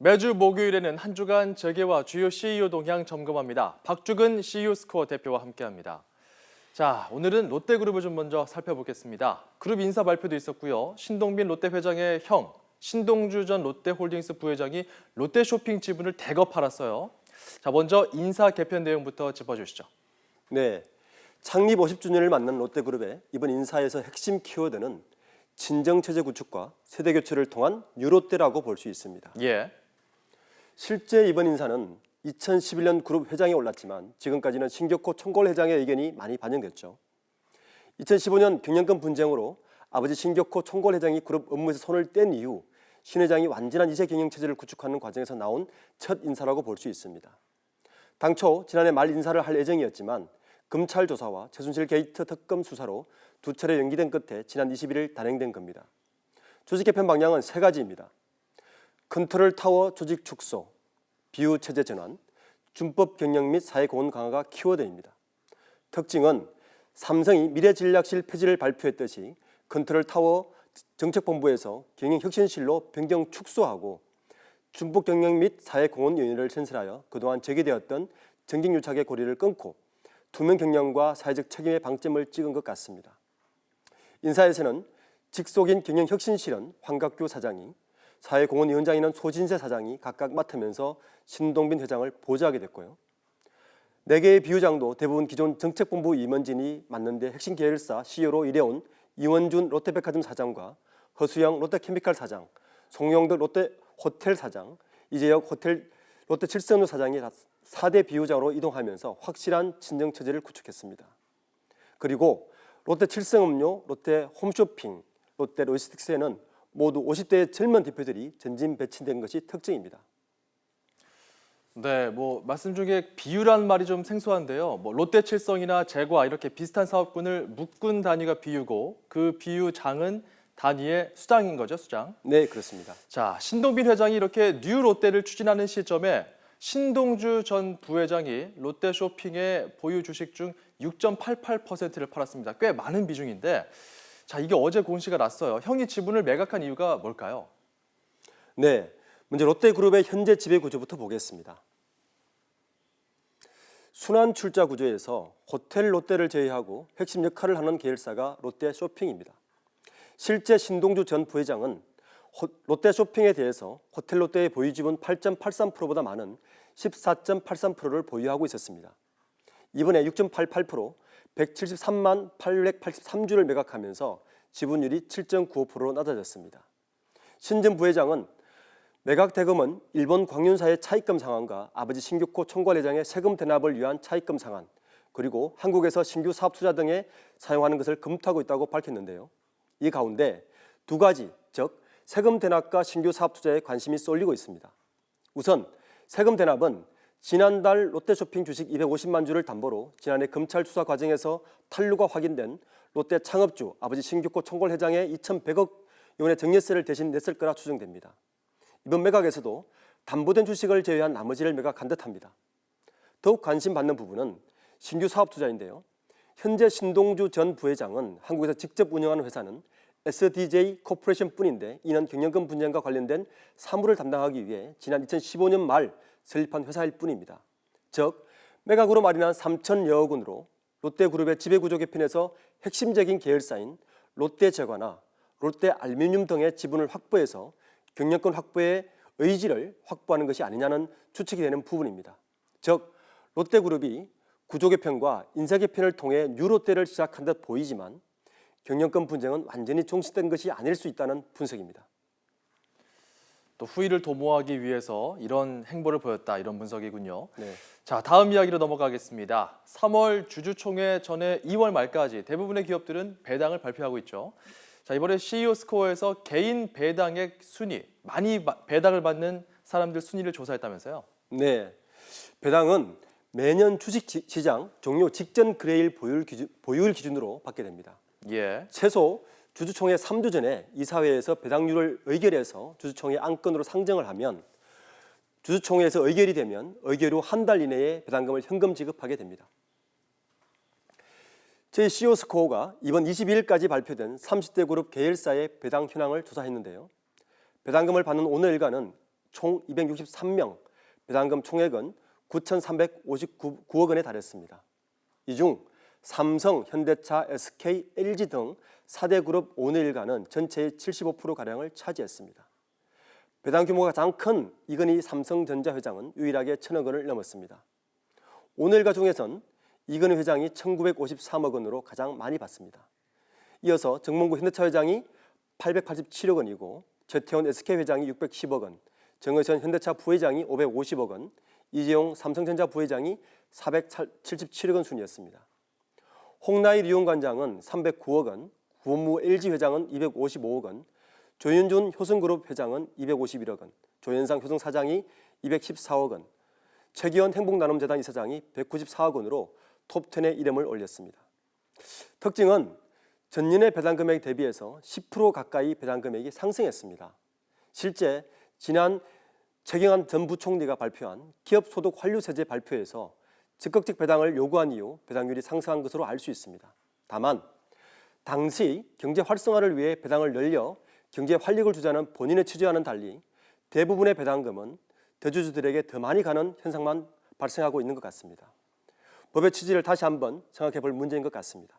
매주 목요일에는 한 주간 재계와 주요 CEO 동향 점검합니다. 박주근 CEO 스코어 대표와 함께합니다. 자, 오늘은 롯데그룹을 좀 먼저 살펴보겠습니다. 그룹 인사 발표도 있었고요. 신동빈 롯데 회장의 형, 신동주 전 롯데홀딩스 부회장이 롯데쇼핑 지분을 대거 팔았어요. 자, 먼저 인사 개편 내용부터 짚어주시죠. 네, 창립 50주년을 맞는 롯데그룹의 이번 인사에서 핵심 키워드는 진정체제 구축과 세대 교체를 통한 뉴롯데라고 볼 수 있습니다. 예. 실제 이번 인사는 2011년 그룹 회장에 올랐지만 지금까지는 신격호 총괄 회장의 의견이 많이 반영됐죠. 2015년 경영권 분쟁으로 아버지 신격호 총괄 회장이 그룹 업무에서 손을 뗀 이후 신 회장이 완전한 이세 경영 체제를 구축하는 과정에서 나온 첫 인사라고 볼 수 있습니다. 당초 지난해 말 인사를 할 예정이었지만 검찰 조사와 최순실 게이트 특검 수사로 두 차례 연기된 끝에 지난 21일 단행된 겁니다. 조직 개편 방향은 세 가지입니다. 컨트롤 타워 조직 축소, 비유 체제 전환, 준법 경영 및 사회 공헌 강화가 키워드입니다. 특징은 삼성이 미래전략실 폐지를 발표했듯이 컨트롤 타워 정책본부에서 경영혁신실로 변경 축소하고 준법 경영 및 사회 공헌 요인을 신설하여 그동안 제기되었던 정직유착의 고리를 끊고 투명 경영과 사회적 책임의 방점을 찍은 것 같습니다. 인사에서는 직속인 경영혁신실은 황각규 사장이, 사회공헌위원장에는 소진세 사장이 각각 맡으면서 신동빈 회장을 보좌하게 됐고요. 4개의 비유장도 대부분 기존 정책본부 임원진이 맡는데 핵심 계열사 CEO로 일해온 이원준 롯데백화점 사장과 허수영 롯데케미칼 사장, 송영덕 롯데호텔 사장, 이재혁 호텔 롯데칠성로 사장이 4대 비유장으로 이동하면서 확실한 진정체제를 구축했습니다. 그리고 롯데칠성음료, 롯데홈쇼핑, 롯데로지스틱스에는 모두 50대의 젊은 대표들이 전진 배치된 것이 특징입니다. 네, 말씀 중에 비유란 말이 좀 생소한데요. 롯데칠성이나 제과 이렇게 비슷한 사업군을 묶은 단위가 비유고 그 비유장은 단위의 수장인 거죠, 수장. 네, 그렇습니다. 자, 신동빈 회장이 이렇게 뉴 롯데를 추진하는 시점에 신동주 전 부회장이 롯데쇼핑의 보유 주식 중 6.88%를 팔았습니다. 꽤 많은 비중인데 자, 이게 어제 공시가 났어요. 형이 지분을 매각한 이유가 뭘까요? 네, 먼저 롯데그룹의 현재 지배 구조부터 보겠습니다. 순환 출자 구조에서 호텔 롯데를 제외하고 핵심 역할을 하는 계열사가 롯데쇼핑입니다. 실제 신동주 전 부회장은 롯데쇼핑에 대해서 호텔 롯데의 보유 지분 8.83%보다 많은 14.83%를 보유하고 있었습니다. 이번에 6.88%, 173만 883주를 매각하면서 지분율이 7.95%로 낮아졌습니다. 신 전 부회장은 매각 대금은 일본 광윤사의 차입금 상환과 아버지 신격호 총괄회장의 세금 대납을 위한 차입금 상환, 그리고 한국에서 신규 사업 투자 등에 사용하는 것을 검토하고 있다고 밝혔는데요. 이 가운데 두 가지, 즉 세금 대납과 신규 사업 투자에 관심이 쏠리고 있습니다. 우선 세금 대납은 지난달 롯데쇼핑 주식 250만 주를 담보로 지난해 검찰 수사 과정에서 탄류가 확인된 롯데 창업주 아버지 신격호 총괄 회장의 2,100억 원의 증여세를 대신 냈을 거라 추정됩니다. 이번 매각에서도 담보된 주식을 제외한 나머지를 매각한 듯합니다. 더욱 관심받는 부분은 신규 사업 투자인데요. 현재 신동주 전 부회장은 한국에서 직접 운영하는 회사는 SDJ 코퍼레이션뿐인데 이는 경영권 분쟁과 관련된 사무를 담당하기 위해 지난 2015년 말 설립한 회사일 뿐입니다. 즉 매각으로 마련한 3천여억 원으로 롯데그룹의 지배구조 개편에서 핵심적인 계열사인 롯데제과나 롯데알루미늄 등의 지분을 확보해서 경영권 확보의 의지를 확보하는 것이 아니냐는 추측이 되는 부분입니다. 즉 롯데그룹이 구조 개편과 인사 개편을 통해 뉴롯데를 시작한 듯 보이지만 경영권 분쟁은 완전히 종식된 것이 아닐 수 있다는 분석입니다. 또 후위를 도모하기 위해서 이런 행보를 보였다, 이런 분석이군요. 네. 자, 다음 이야기로 넘어가겠습니다. 3월 주주총회 전에 2월 말까지 대부분의 기업들은 배당을 발표하고 있죠. 자, 이번에 CEO 스코어에서 개인 배당액 순위, 많이 배당을 받는 사람들 순위를 조사했다면서요? 네, 배당은 매년 주식시장 종료 직전 거래일 보유일 기준으로 받게 됩니다. 예. 최소 주주총회 3주 전에 이사회에서 배당률을 의결해서 주주총회 안건으로 상정을 하면 주주총회에서 의결이 되면 의결 후 한 달 이내에 배당금을 현금 지급하게 됩니다. 저희 CEO 스코어가 이번 22일까지 발표된 30대 그룹 계열사의 배당 현황을 조사했는데요. 배당금을 받는 오늘 일가는 총 263명, 배당금 총액은 9,359억 원에 달했습니다. 이 중 삼성, 현대차, SK, LG 등 4대 그룹 오늘가는 전체의 75%가량을 차지했습니다. 배당 규모가 가장 큰 이건희 삼성전자 회장은 유일하게 1,000억 원을 넘었습니다. 오늘가 중에선 이건희 회장이 1,953억 원으로 가장 많이 받습니다. 이어서 정몽구 현대차 회장이 887억 원이고 최태원 SK 회장이 610억 원, 정의선 현대차 부회장이 550억 원, 이재용 삼성전자 부회장이 477억 원 순이었습니다. 홍나희 리용관장은 309억 원, 구원무 LG 회장은 255억 원, 조윤준 효성그룹 회장은 251억 원, 조현상 효성사장이 214억 원, 최기원 행복나눔재단 이사장이 194억 원으로 톱10에 이름을 올렸습니다. 특징은 전년의 배당 금액 대비해서 10% 가까이 배당 금액이 상승했습니다. 실제 지난 최경환 전 부총리가 발표한 기업소득 환류세제 발표에서 적극적 배당을 요구한 이후 배당률이 상승한 것으로 알 수 있습니다. 다만 당시 경제 활성화를 위해 배당을 늘려 경제 활력을 주자는 본인의 취지와는 달리 대부분의 배당금은 대주주들에게 더 많이 가는 현상만 발생하고 있는 것 같습니다. 법의 취지를 다시 한번 생각해 볼 문제인 것 같습니다.